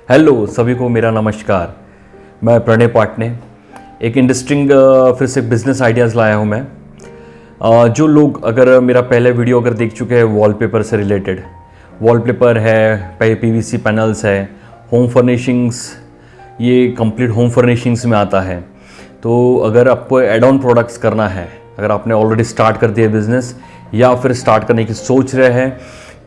Hello सभी को मेरा नमस्कार। मैं प्रणय पाटने एक इंटरेस्टिंग फिर से बिजनेस आइडियाज़ लाया हूँ मैं। जो लोग अगर मेरा पहले वीडियो अगर देख चुके हैं वॉलपेपर से रिलेटेड, वॉलपेपर है, पीवीसी पैनल्स है, होम फर्निशिंग्स, ये कंप्लीट होम फर्निशिंग्स में आता है। तो अगर आपको एड ऑन प्रोडक्ट्स करना है, अगर आपने ऑलरेडी स्टार्ट कर दिया बिज़नेस या फिर स्टार्ट करने की सोच रहे हैं,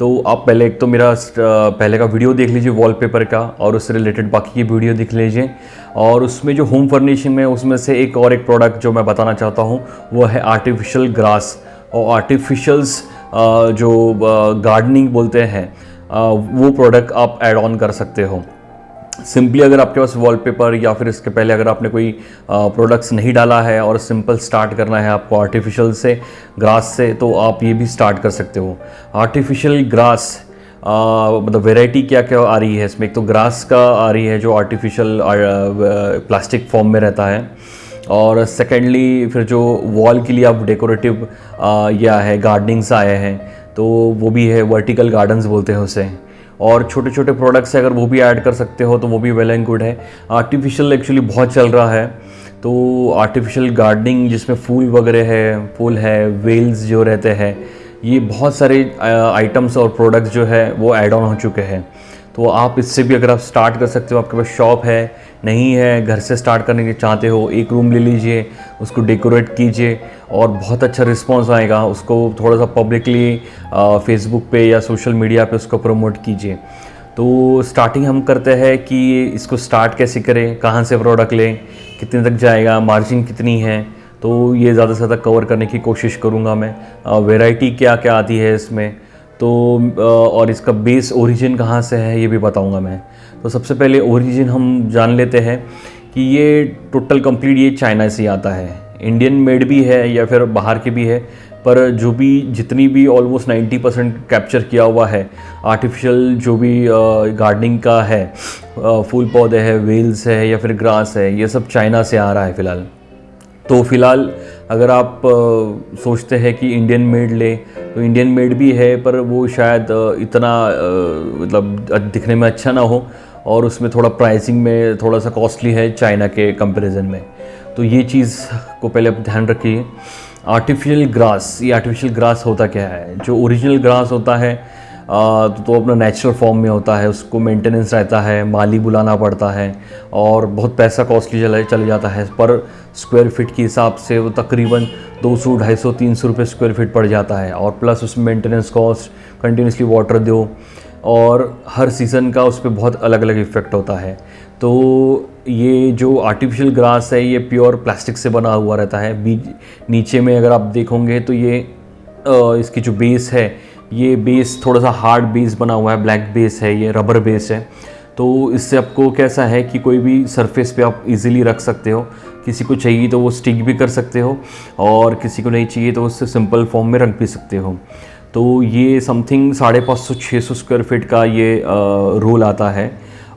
तो आप पहले एक तो मेरा पहले का वीडियो देख लीजिए वॉलपेपर का, और उससे रिलेटेड बाकी की वीडियो देख लीजिए। और उसमें जो होम फर्निशिंग में उसमें से एक प्रोडक्ट जो मैं बताना चाहता हूँ वो है आर्टिफिशियल ग्रास। और आर्टिफिशियल्स जो गार्डनिंग बोलते हैं, वो प्रोडक्ट आप ऐड ऑन कर सकते हो। सिंपली अगर आपके पास वॉलपेपर या फिर इसके पहले अगर आपने कोई प्रोडक्ट्स नहीं डाला है और सिंपल स्टार्ट करना है आपको आर्टिफिशियल से, ग्रास से, तो आप ये भी स्टार्ट कर सकते हो। आर्टिफिशियल ग्रास मतलब वैरायटी क्या क्या आ रही है इसमें। एक तो ग्रास का आ रही है जो आर्टिफिशियल प्लास्टिक फॉर्म में रहता है, और सेकेंडली फिर जो वॉल के लिए आप डेकोरेटिव या है गार्डनिंग्स आए हैं, तो वो भी है, वर्टिकल गार्डन्स बोलते हैं उसे। और छोटे छोटे प्रोडक्ट्स है, अगर वो भी ऐड कर सकते हो तो वो भी वेल एंड गुड है। आर्टिफिशियल एक्चुअली बहुत चल रहा है, तो आर्टिफिशियल गार्डनिंग जिसमें फूल वगैरह है, फूल है, वेल्स जो रहते हैं, ये बहुत सारे आइटम्स और प्रोडक्ट्स जो है वो ऐड ऑन हो चुके हैं। तो आप इससे भी अगर आप स्टार्ट कर सकते हो। आपके पास शॉप है, नहीं है, घर से स्टार्ट करने के चाहते हो, एक रूम ले लीजिए, उसको डेकोरेट कीजिए और बहुत अच्छा रिस्पांस आएगा। उसको थोड़ा सा पब्लिकली फेसबुक पे या सोशल मीडिया पे उसको प्रमोट कीजिए। तो स्टार्टिंग हम करते हैं कि इसको स्टार्ट कैसे करें, कहाँ से प्रोडक्ट लें, कितने तक जाएगा, मार्जिन कितनी है, तो ये ज़्यादा से ज़्यादा कवर करने की कोशिश करूँगा मैं। वैरायटी क्या क्या आती है इसमें, तो और इसका बेस ओरिजिन कहाँ से है ये भी बताऊंगा मैं। तो सबसे पहले ओरिजिन हम जान लेते हैं कि ये टोटल कंप्लीट ये चाइना से आता है। इंडियन मेड भी है या फिर बाहर के भी है, पर जो भी जितनी भी ऑलमोस्ट 90% कैप्चर किया हुआ है आर्टिफिशियल जो भी गार्डनिंग का है, फूल पौधे है, वेल्स है या फिर ग्रास है, ये सब चाइना से आ रहा है फ़िलहाल। तो फ़िलहाल अगर आप सोचते हैं कि इंडियन मेड ले, तो इंडियन मेड भी है, पर वो शायद इतना मतलब दिखने में अच्छा ना हो, और उसमें थोड़ा प्राइसिंग में थोड़ा सा कॉस्टली है चाइना के कंपैरिजन में। तो ये चीज़ को पहले आप ध्यान रखिए। आर्टिफिशियल ग्रास, ये आर्टिफिशियल ग्रास होता क्या है? जो ओरिजिनल ग्रास होता है तो अपना नेचुरल फॉर्म में होता है, उसको मेंटेनेंस रहता है, माली बुलाना पड़ता है और बहुत पैसा कॉस्टली चले जाता है। पर स्क्वायर फीट के हिसाब से वो तकरीबन 200, 250, 300 रुपये स्क्वायर फीट पड़ जाता है। और प्लस उसमें मेंटेनेंस कॉस्ट, कंटिन्यूसली वाटर दो, और हर सीज़न का उस पर बहुत अलग अलग इफ़ेक्ट होता है। तो ये जो आर्टिफिशियल ग्रास है ये प्योर प्लास्टिक से बना हुआ रहता है। बीज नीचे में अगर आप देखोगे तो ये इसकी जो बेस है, ये बेस थोड़ा सा हार्ड बेस बना हुआ है, ब्लैक बेस है, ये रबर बेस है। तो इससे आपको कैसा है कि कोई भी सरफेस पे आप इजीली रख सकते हो। किसी को चाहिए तो वो स्टिक भी कर सकते हो, और किसी को नहीं चाहिए तो उससे सिंपल फॉर्म में रख भी सकते हो। तो ये समथिंग 550-600 स्क्वायर फीट का ये रोल आता है,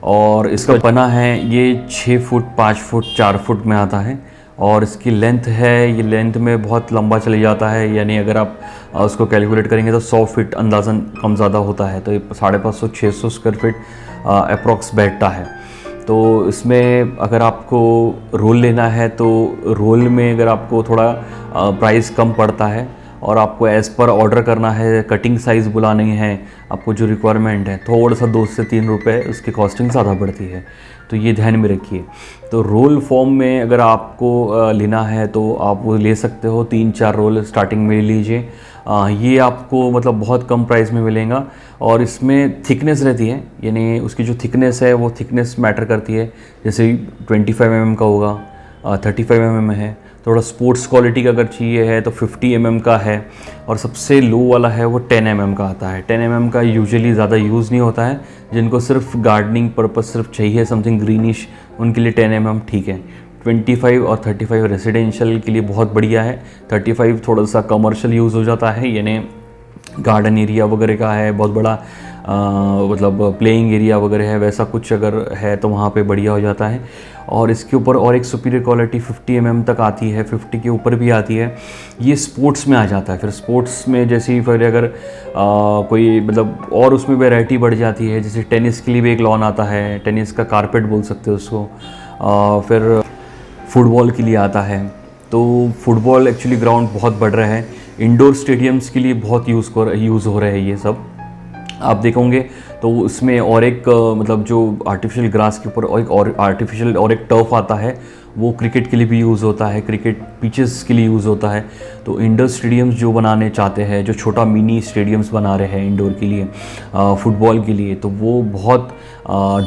और इसका बना है ये 6 फुट, 5 फुट, 4 फुट में आता है। और इसकी लेंथ है, ये लेंथ में बहुत लंबा चले जाता है, यानी अगर आप उसको कैलकुलेट करेंगे तो 100 फीट अंदाज़न कम ज़्यादा होता है। तो ये 550-600 स्क्वायर फीट अप्रॉक्स बैठता है। तो इसमें अगर आपको रोल लेना है तो रोल में अगर आपको थोड़ा प्राइस कम पड़ता है, और आपको एज़ पर ऑर्डर करना है, कटिंग साइज़ बुलानी है, आपको जो रिक्वायरमेंट है, थोड़ा सा 2 से 3 रुपये उसकी कॉस्टिंग ज़्यादा बढ़ती है। तो ये ध्यान में रखिए। तो रोल फॉर्म में अगर आपको लेना है तो आप वो ले सकते हो, 3-4 रोल स्टार्टिंग में ले लीजिए। ये आपको मतलब बहुत कम प्राइस में मिलेगा। और इसमें थिकनेस रहती है, यानी उसकी जो थिकनेस है वो थिकनेस मैटर करती है। जैसे 25 mm का होगा, 35 mm है। थोड़ा स्पोर्ट्स क्वालिटी का अगर चाहिए है तो 50 mm का है, और सबसे लो वाला है वो 10 mm का आता है। 10 mm का यूजुअली ज़्यादा यूज़ नहीं होता है, जिनको सिर्फ गार्डनिंग पर्पस सिर्फ चाहिए समथिंग ग्रीनिश, उनके लिए 10 mm ठीक है। 25 और 35 रेसिडेंशियल के लिए बहुत बढ़िया है। 35 थोड़ा सा कमर्शियल यूज़ हो जाता है, यानी गार्डन एरिया वगैरह का है, बहुत बड़ा मतलब प्लेइंग एरिया वगैरह है, वैसा कुछ अगर है तो वहाँ पे बढ़िया हो जाता है। और इसके ऊपर और एक सुपीरियर क्वालिटी 50 mm तक आती है, 50 के ऊपर भी आती है। ये स्पोर्ट्स में आ जाता है। फिर स्पोर्ट्स में जैसे फिर अगर कोई मतलब और उसमें वैरायटी बढ़ जाती है, जैसे टेनिस के लिए भी एक लॉन आता है, टेनिस का कारपेट बोल सकते हो उसको। फिर फुटबॉल के लिए आता है। तो फुटबॉल एक्चुअली ग्राउंड बहुत बढ़ रहा है, इंडोर स्टेडियम्स के लिए बहुत यूज़ हो रहे हैं ये सब। आप देखोगे तो उसमें और एक मतलब जो आर्टिफिशियल ग्रास के ऊपर और आर्टिफिशियल और एक टर्फ आता है, वो क्रिकेट के लिए भी यूज़ होता है, क्रिकेट पिचेस के लिए यूज़ होता है। तो इंडोर स्टेडियम्स जो बनाने चाहते हैं, जो छोटा मिनी स्टेडियम्स बना रहे हैं इंडोर के लिए, फुटबॉल के लिए, तो वो बहुत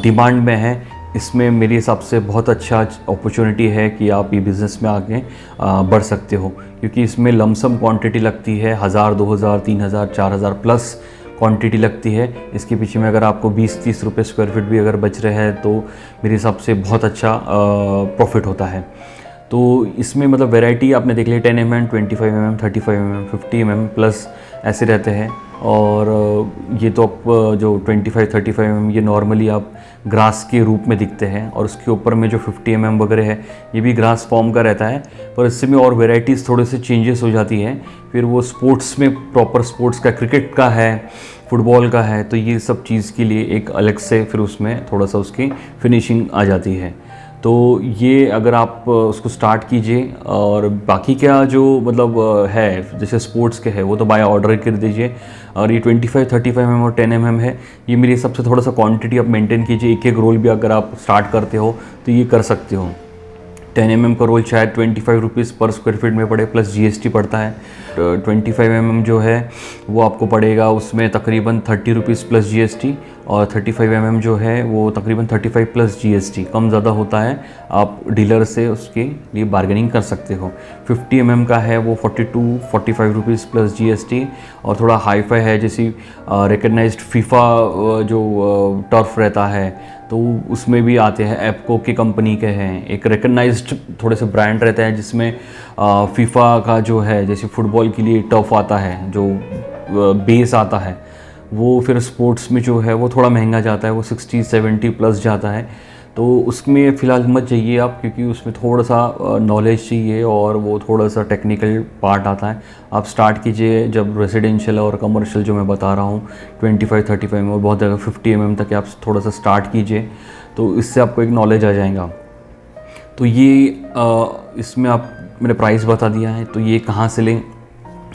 डिमांड में है। इसमें मेरे हिसाब से बहुत अच्छा अपॉर्चुनिटी है कि आप ये बिज़नेस में आगे बढ़ सकते हो, क्योंकि इसमें लमसम क्वांटिटी लगती है, 1000, 2000, 3000, 4000 प्लस क्वांटिटी लगती है। इसके पीछे में अगर आपको 20-30 रुपये स्क्वायर फीट भी अगर बच रहे हैं तो मेरे हिसाब से बहुत अच्छा प्रॉफिट होता है। तो इसमें मतलब वैरायटी आपने देख ली, 10 mm, 25 mm, 35 mm, 50 mm plus ऐसे रहते हैं। और ये तो आप जो 25-35 mm ये नॉर्मली आप ग्रास के रूप में दिखते हैं, और उसके ऊपर में जो 50 mm वगैरह है ये भी ग्रास फॉर्म का रहता है, पर इससे में और वेराइटीज़ थोड़े से चेंजेस हो जाती हैं। फिर वो स्पोर्ट्स में प्रॉपर स्पोर्ट्स का, क्रिकेट का है, फुटबॉल का है, तो ये सब चीज़ के लिए एक अलग से फिर उसमें थोड़ा सा उसकी फिनिशिंग आ जाती है। तो ये अगर आप उसको स्टार्ट कीजिए, और बाकी क्या जो मतलब है जैसे स्पोर्ट्स के है वो तो बाय ऑर्डर कर दीजिए। और ये 25, 35 mm और 10 mm है, ये मेरे हिसाब से थोड़ा सा क्वांटिटी आप मेंटेन कीजिए। एक एक रोल भी अगर आप स्टार्ट करते हो तो ये कर सकते हो। 10 mm का रोल शायद 25 रुपीज़ पर स्क्वायर फीट में पड़े, प्लस GST पड़ता है। 25 mm जो है वो आपको पड़ेगा उसमें तकरीबन 30 रुपीज़ प्लस GST, और 35 mm जो है वो तकरीबन 35 प्लस GST, कम ज़्यादा होता है। आप डीलर से उसके लिए बार्गेनिंग कर सकते हो। 50 mm का है वो 42-45 रुपीज़ प्लस GST, और थोड़ा हाई फाई है, जैसे रिकग्नाइज्ड फीफा जो टर्फ रहता है तो उसमें भी आते हैं, एप्को की कंपनी के हैं, एक रिकग्नाइज्ड थोड़े से ब्रांड रहते हैं जिसमें फीफा का जो है जैसे फुटबॉल के लिए टर्फ आता है, जो बेस आता है, वो फिर स्पोर्ट्स में जो है वो थोड़ा महंगा जाता है, वो 60-70 प्लस जाता है। तो उसमें फ़िलहाल मत जाइए आप, क्योंकि उसमें थोड़ा सा नॉलेज चाहिए और वो थोड़ा सा टेक्निकल पार्ट आता है। आप स्टार्ट कीजिए जब रेजिडेंशियल और कमर्शियल जो मैं बता रहा हूँ 25-35 mm और बहुत ज़्यादा 50 mm तक आप थोड़ा सा स्टार्ट कीजिए, तो इससे आपको एक नॉलेज आ जाएगा। तो ये इसमें आप मैंने प्राइस बता दिया है। तो ये कहाँ से लें?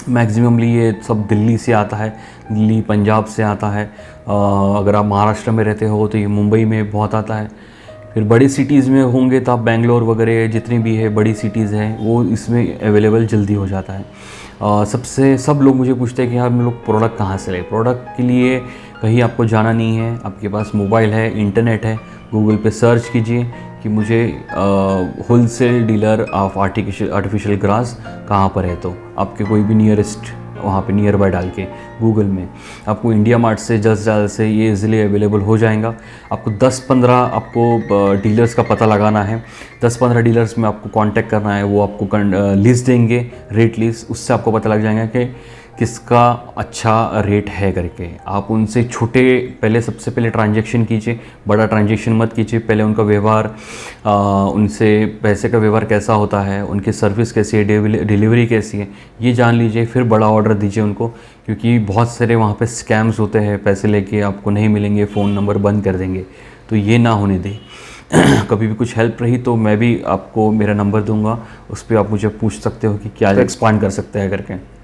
मैक्सिममली ये सब दिल्ली से आता है, दिल्ली पंजाब से आता है। अगर आप महाराष्ट्र में रहते हो तो ये मुंबई में बहुत आता है। फिर बड़ी सिटीज़ में होंगे तो आप बेंगलोर वगैरह जितनी भी है बड़ी सिटीज़ हैं वो इसमें अवेलेबल जल्दी हो जाता है। सब लोग मुझे पूछते हैं कि हम लोग प्रोडक्ट कहाँ से लें। प्रोडक्ट के लिए कहीं आपको जाना नहीं है, आपके पास मोबाइल है, इंटरनेट है, गूगल पे सर्च कीजिए कि मुझे wholesale dealer of artificial grass कहाँ पर है, तो आपके कोई भी नियरेस्ट वहाँ पे नियर बाय डाल के गूगल में आपको इंडिया मार्ट से जस्ट से ये इजीली अवेलेबल हो जाएगा। आपको 10-15 आपको डीलर्स का पता लगाना है, 10-15 डीलर्स में आपको कांटेक्ट करना है, वो आपको लिस्ट देंगे, रेट लिस्ट, उससे आपको पता लग जाएगा कि किसका अच्छा रेट है करके। आप उनसे छोटे पहले सबसे पहले ट्रांजैक्शन कीजिए, बड़ा ट्रांजैक्शन मत कीजिए। पहले उनका व्यवहार, उनसे पैसे का व्यवहार कैसा होता है, उनकी सर्विस कैसी है, डिलीवरी कैसी है, ये जान लीजिए, फिर बड़ा ऑर्डर दीजिए उनको। क्योंकि बहुत सारे वहाँ पे स्कैम्स होते हैं, पैसे लेके आपको नहीं मिलेंगे, फ़ोन नंबर बंद कर देंगे, तो ये ना होने दें। कभी भी कुछ हेल्प रही तो मैं भी आपको मेरा नंबर दूंगा, उस पर आप मुझे पूछ सकते हो कि क्या एक्सपांड कर सकते हैं करके।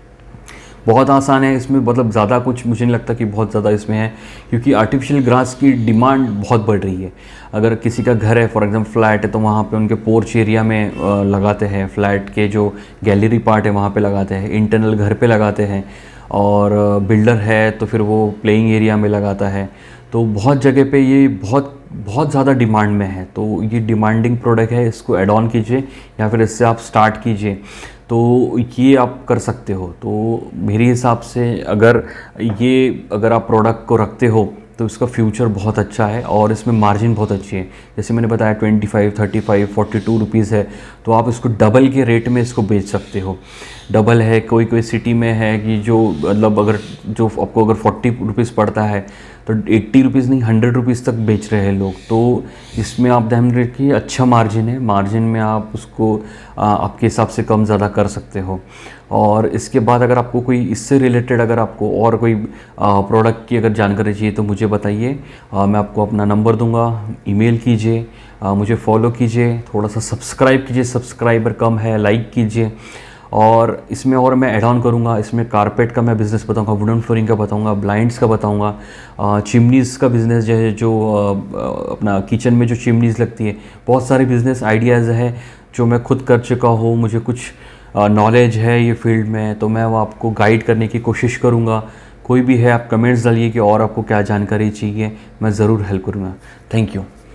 बहुत आसान है इसमें, मतलब ज़्यादा कुछ मुझे नहीं लगता कि बहुत ज़्यादा इसमें है, क्योंकि आर्टिफिशियल ग्रास की डिमांड बहुत बढ़ रही है। अगर किसी का घर है, फॉर एग्जांपल फ्लैट है, तो वहाँ पे उनके पोर्च एरिया में लगाते हैं, फ्लैट के जो गैलरी पार्ट है वहाँ पे लगाते हैं, इंटरनल घर पे लगाते हैं, और बिल्डर है तो फिर वो प्लेइंग एरिया में लगाता है। तो बहुत जगह पे ये बहुत ज़्यादा डिमांड में है। तो ये डिमांडिंग प्रोडक्ट है, इसको एड ऑन कीजिए या फिर इससे आप स्टार्ट कीजिए, तो ये आप कर सकते हो। तो मेरे हिसाब से अगर आप प्रोडक्ट को रखते हो तो इसका फ्यूचर बहुत अच्छा है और इसमें मार्जिन बहुत अच्छी है। जैसे मैंने बताया 25, 35, 42 रुपीज़ है, तो आप इसको डबल के रेट में इसको बेच सकते हो। डबल है, कोई कोई सिटी में है कि जो मतलब अगर जो आपको अगर 40 रुपीज़ पड़ता है तो 80 रुपीज़ नहीं 100 रुपीज़ तक बेच रहे हैं लोग। तो इसमें आप ध्यान रखिए, अच्छा मार्जिन है, मार्जिन में आप उसको आपके हिसाब से कम ज़्यादा कर सकते हो। और इसके बाद अगर आपको कोई इससे रिलेटेड अगर आपको और कोई प्रोडक्ट की अगर जानकारी चाहिए तो मुझे बताइए, मैं आपको अपना नंबर दूंगा, ईमेल कीजिए, मुझे फॉलो कीजिए, थोड़ा सा सब्सक्राइब कीजिए, सब्सक्राइबर कम है, लाइक कीजिए। और इसमें और मैं ऐड ऑन करूँगा, इसमें कारपेट का मैं बिज़नेस बताऊँगा, वुडन फ्लोरिंग का बताऊँगा, ब्लाइंड्स का बताऊँगा, चिमनीज़ का बिज़नेस जो है, जो अपना किचन में जो चिमनीज़ लगती है, बहुत सारे बिज़नेस आइडियाज़ है जो मैं खुद कर चुका हूँ, मुझे कुछ नॉलेज है ये फील्ड में, तो मैं वो आपको गाइड करने की कोशिश करूँगा। कोई भी है आप कमेंट्स डालिए कि और आपको क्या जानकारी चाहिए, मैं ज़रूर हेल्प करूँगा। Thank you.